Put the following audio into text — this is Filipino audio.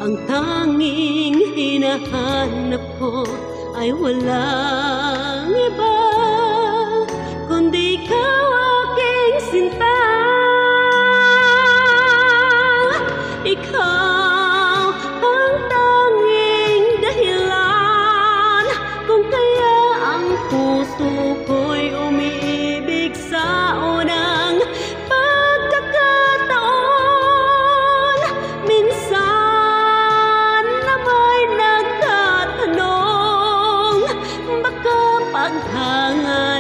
Ang tanging hinahanap ko ay walang iba kundi ikaw, aking sinta. Ikaw ang tanging dahilan kung kaya ang puso ko'y umiibig sa unang pagkakataon. Minsan na may nagtatanong, baka paghanga